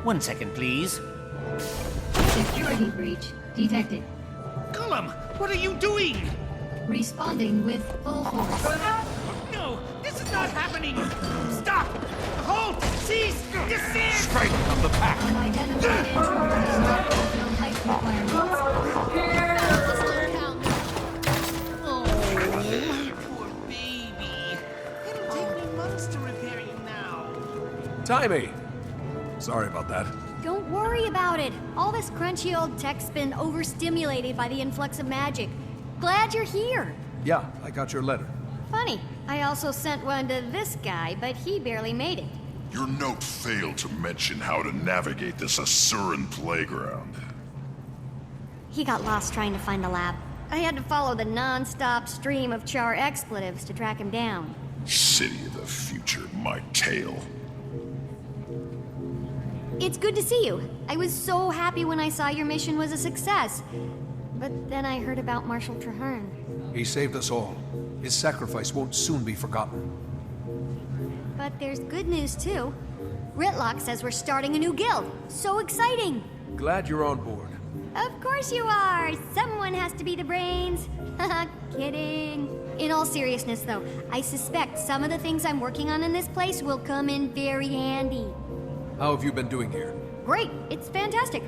1 second, please. Security breach detected. Gollum, what are you doing? Responding with full force. No, this is not happening! Stop! Halt! Cease! Desist! Straight from the pack. Unidentified intruder does not fulfill height requirements. Oh, poor baby. It'll take me months to repair you now. Timey! Sorry about that. Don't worry about it. All this crunchy old tech's been overstimulated by the influx of magic. Glad you're here. Yeah, I got your letter. Funny, I also sent one to this guy, but he barely made it. Your note failed to mention how to navigate this Asuran playground. He got lost trying to find the lab. I had to follow the non-stop stream of char expletives to track him down. City of the future, my tail. It's good to see you. I was so happy when I saw your mission was a success. But then I heard about Marshal Traherne. He saved us all. His sacrifice won't soon be forgotten. But there's good news too. Ritlock says we're starting a new guild. So exciting! Glad you're on board. Of course you are! Someone has to be the brains. Haha, kidding. In all seriousness though, I suspect some of the things I'm working on in this place will come in very handy. How have you been doing here? Great, it's fantastic.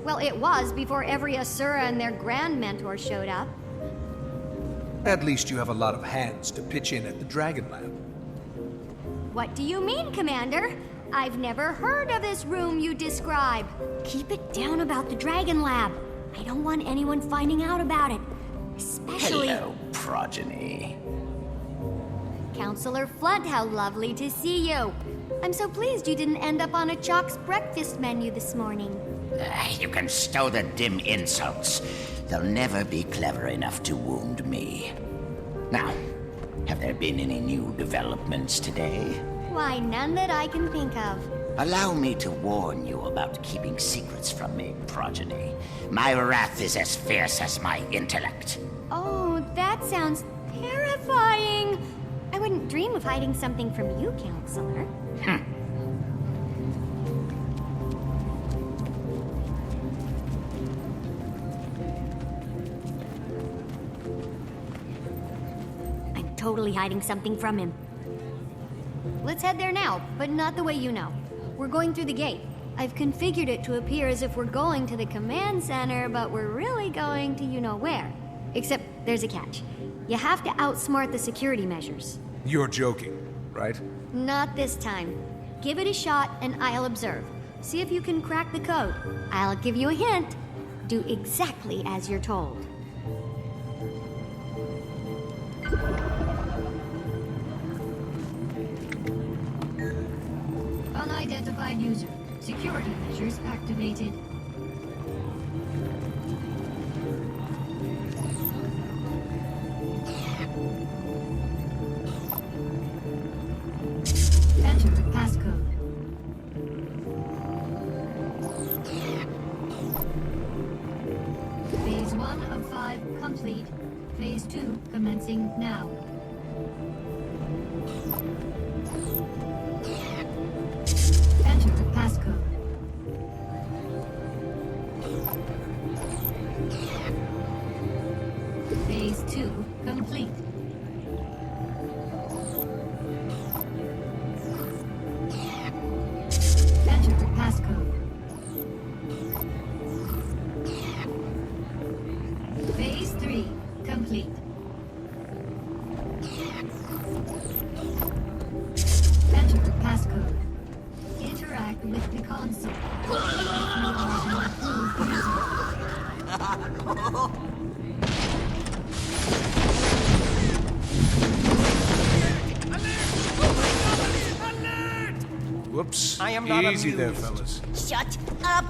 Well, it was before every Asura and their grand mentor showed up. At least you have a lot of hands to pitch in at the Dragon Lab. What do you mean, Commander? I've never heard of this room you describe. Keep it down about the Dragon Lab. I don't want anyone finding out about it. Especially... Hello, progeny. Counselor Flunt, how lovely to see you. I'm so pleased you didn't end up on a Chalk's breakfast menu this morning. You can stow the dim insults. They'll never be clever enough to wound me. Now, have there been any new developments today? Why, none that I can think of. Allow me to warn you about keeping secrets from me, progeny. My wrath is as fierce as my intellect. Oh, that sounds terrifying. I wouldn't dream of hiding something from you, Counselor. I'm totally hiding something from him. Let's head there now, but not the way you know. We're going through the gate. I've configured it to appear as if we're going to the command center, but we're really going to you-know-where. Except there's a catch. You have to outsmart the security measures. You're joking, right? Not this time. Give it a shot and I'll observe. See if you can crack the code. I'll give you a hint. Do exactly as you're told. Unidentified user. Security measures activated. Enter passcode. Phase 1 of 5 complete. Phase 2 commencing now. Enter passcode. Phase 2 complete. Enter passcode. Phase 3 complete. Enter passcode. Interact with the console. Whoops. I am not Easy there, amused. fellas. Shut up!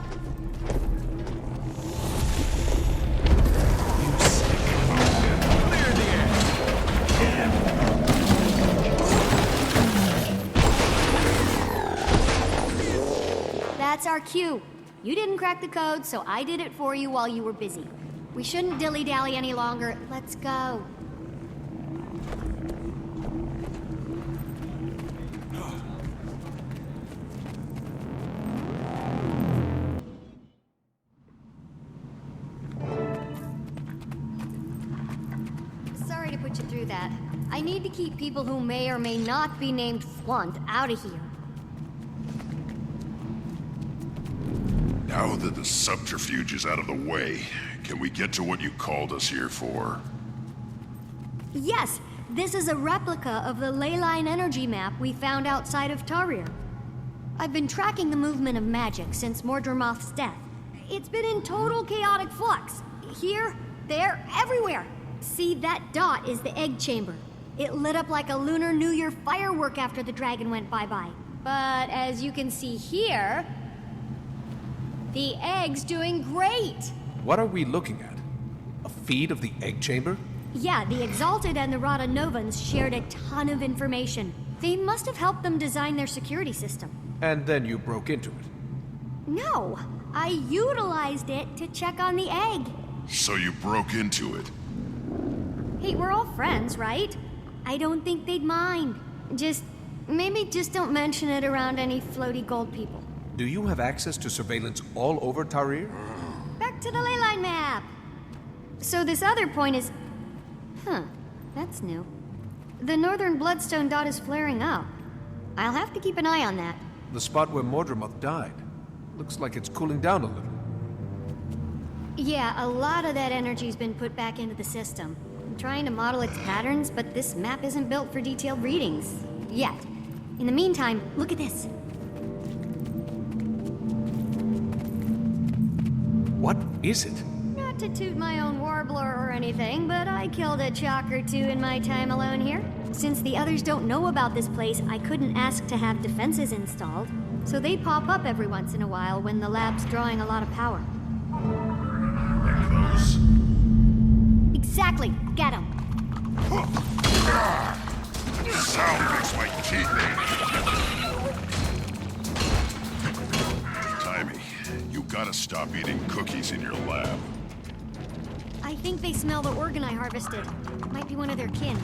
Clear the air. That's our cue. You didn't crack the code, so I did it for you while you were busy. We shouldn't dilly-dally any longer. Let's go. I need to keep people who may or may not be named Flunt out of here. Now that the subterfuge is out of the way, can we get to what you called us here for? Yes, this is a replica of the leyline energy map we found outside of Tarir. I've been tracking the movement of magic since Mordremoth's death. It's been in total chaotic flux. Here, there, everywhere. See, that dot is the egg chamber. It lit up like a Lunar New Year firework after the dragon went bye-bye. But as you can see here, the egg's doing great. What are we looking at? A feed of the egg chamber? Yeah, the Exalted and the Rata Novans shared a ton of information. They must have helped them design their security system. And then you broke into it. No, I utilized it to check on the egg. So you broke into it? Hey, we're all friends, right? I don't think they'd mind. Maybe just don't mention it around any floaty gold people. Do you have access to surveillance all over Tarir? Back to the leyline map. So this other point is... Huh, that's new. The northern bloodstone dot is flaring up. I'll have to keep an eye on that. The spot where Mordremoth died. Looks like it's cooling down a little. Yeah, a lot of that energy's been put back into the system. I'm trying to model its patterns, but this map isn't built for detailed readings. Yet. In the meantime, look at this. What is it? Not to toot my own warbler or anything, but I killed a chalk or two in my time alone here. Since the others don't know about this place, I couldn't ask to have defenses installed. So they pop up every once in a while when the lab's drawing a lot of power. Close. Exactly! Get 'em! Sound makes my teeth ache. Timmy, you gotta stop eating cookies in your lab. I think they smell the organ I harvested. Might be one of their kin.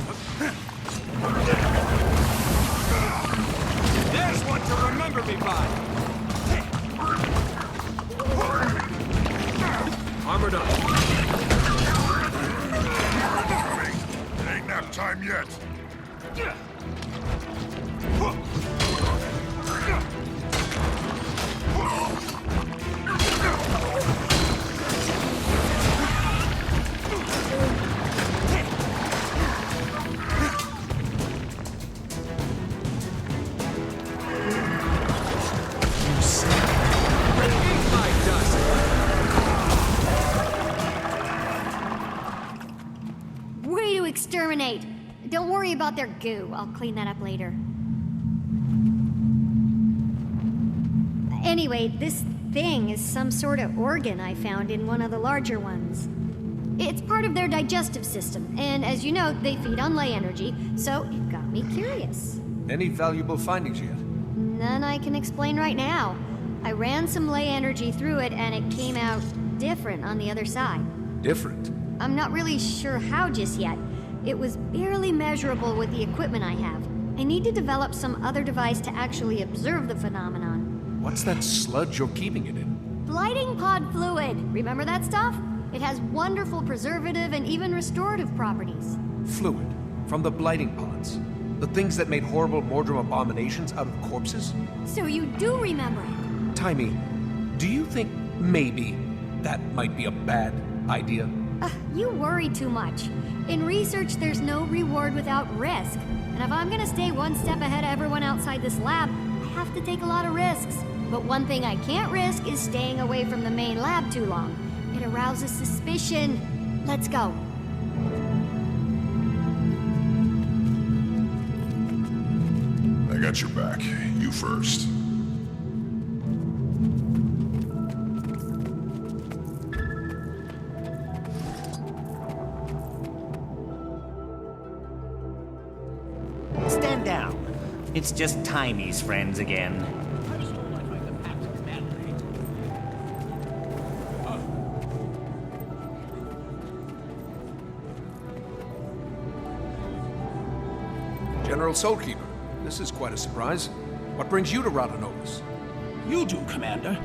There's one to remember me by! Armored up. It ain't nap time yet. Way to exterminate! Don't worry about their goo. I'll clean that up later. Anyway, this thing is some sort of organ I found in one of the larger ones. It's part of their digestive system, and as you know, they feed on ley energy, so it got me curious. Any valuable findings yet? None I can explain right now. I ran some ley energy through it, and it came out different on the other side. Different? I'm not really sure how just yet. It was barely measurable with the equipment I have. I need to develop some other device to actually observe the phenomenon. What's that sludge you're keeping it in? Blighting pod fluid. Remember that stuff? It has wonderful preservative and even restorative properties. Fluid. From the blighting pods. The things that made horrible Mordrum abominations out of corpses? So you do remember it? Timmy, do you think maybe that might be a bad idea? You worry too much. In research, there's no reward without risk. And if I'm gonna stay one step ahead of everyone outside this lab, I have to take a lot of risks. But one thing I can't risk is staying away from the main lab too long. It arouses suspicion. Let's go. I got your back. You first. Stand down. It's just Tiny's friends again. General Soulkeeper, this is quite a surprise. What brings you to Rata Novus? You do, Commander.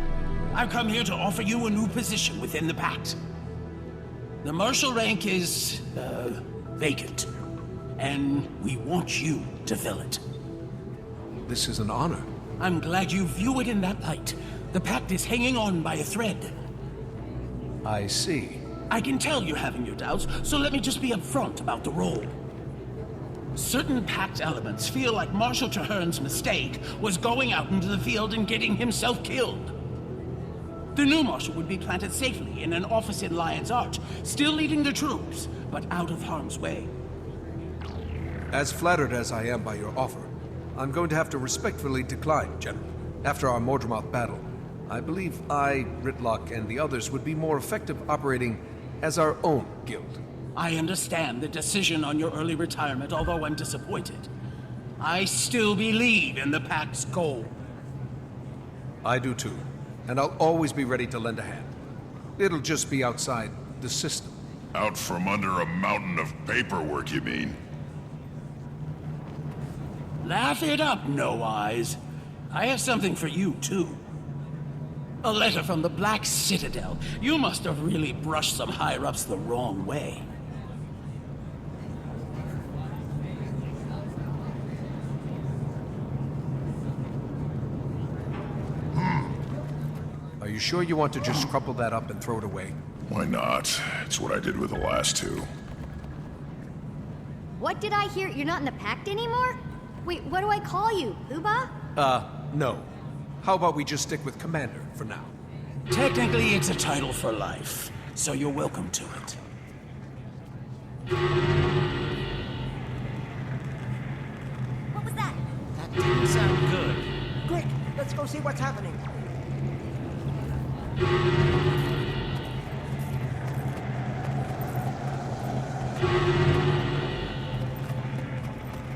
I've come here to offer you a new position within the Pact. The marshal rank is, vacant. and we want you to fill it. This is an honor. I'm glad you view it in that light. The pact is hanging on by a thread. I see. I can tell you're having your doubts, so let me just be upfront about the role. Certain pact elements feel like Marshal Traherne's mistake was going out into the field and getting himself killed. The new Marshal would be planted safely in an office in Lion's Arch, still leading the troops, but out of harm's way. As flattered as I am by your offer, I'm going to have to respectfully decline, General. After our Mordremoth battle, I believe I, Ritlock, and the others would be more effective operating as our own guild. I understand the decision on your early retirement, although I'm disappointed. I still believe in the Pact's goal. I do too, and I'll always be ready to lend a hand. It'll just be outside the system. Out from under a mountain of paperwork, you mean? Laugh it up, No Eyes. I have something for you, too. A letter from the Black Citadel. You must have really brushed some higher-ups the wrong way. Are you sure you want to just crumple that up and throw it away? Why not? It's what I did with the last two. What did I hear? You're not in the pact anymore? Wait, what do I call you? Uba? No. How about we just stick with Commander for now? Technically, it's a title for life, so you're welcome to it. What was that? That didn't sound good. Quick, let's go see what's happening.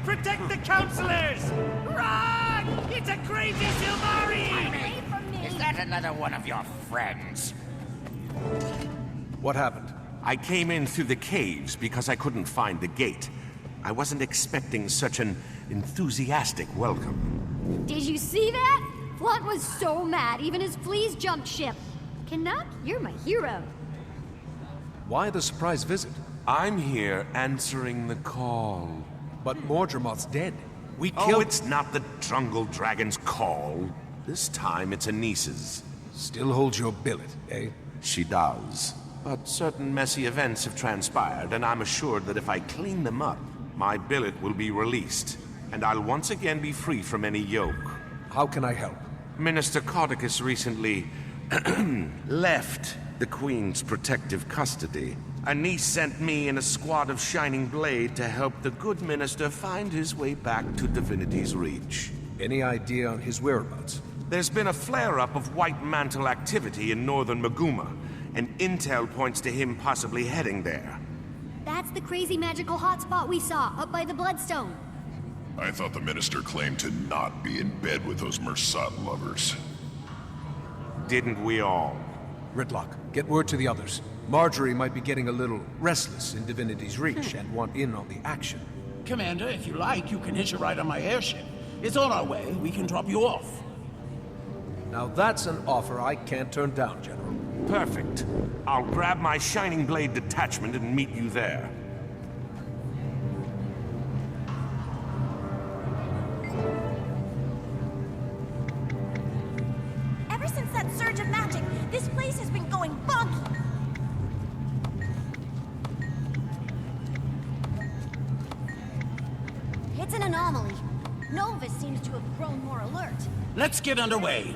Protect the counselors! Run! It's a crazy Silmari! Is that another one of your friends? What happened? I came in through the caves because I couldn't find the gate. I wasn't expecting such an enthusiastic welcome. Did you see that? Flunt was so mad, even his fleas jumped ship. Canuck, you're my hero. Why the surprise visit? I'm here answering the call. But Mordremoth's dead. We killed— Oh, it's not the Drungle Dragon's call. This time it's Anice's. Still holds your billet, eh? She does. But certain messy events have transpired, and I'm assured that if I clean them up, my billet will be released, and I'll once again be free from any yoke. How can I help? Minister Codicus recently left the Queen's protective custody. Anice sent me and a squad of Shining Blade to help the good minister find his way back to Divinity's Reach. Any idea on his whereabouts? There's been a flare-up of White Mantle activity in northern Maguma, and intel points to him possibly heading there. That's the crazy magical hotspot we saw, up by the Bloodstone. I thought the minister claimed to not be in bed with those Mersat lovers. Didn't we all? Ritlock, get word to the others. Marjorie might be getting a little restless in Divinity's Reach and want in on the action. Commander, if you like, you can hitch a ride on my airship. It's on our way. We can drop you off. Now that's an offer I can't turn down, General. Perfect. I'll grab my Shining Blade detachment and meet you there. Ever since that surge of magic, this place has been going bonky. It's an anomaly. Novus seems to have grown more alert. Let's get underway.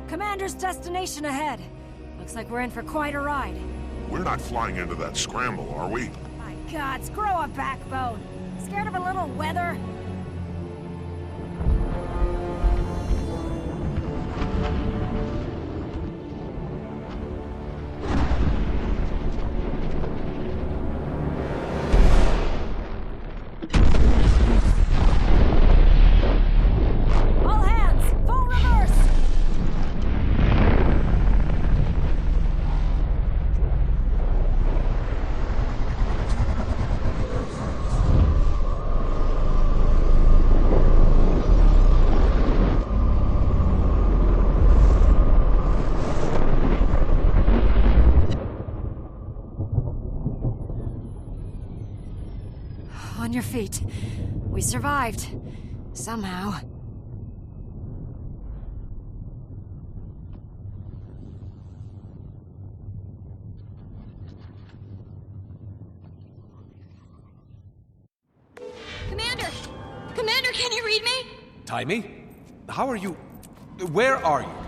Commander's destination ahead. Looks like we're in for quite a ride. We're not flying into that scramble, are we? My gods, grow a backbone. Scared of a little weather? on your feet. We survived. Somehow. Commander! Commander, can you read me? Timey? How are you... Where are you?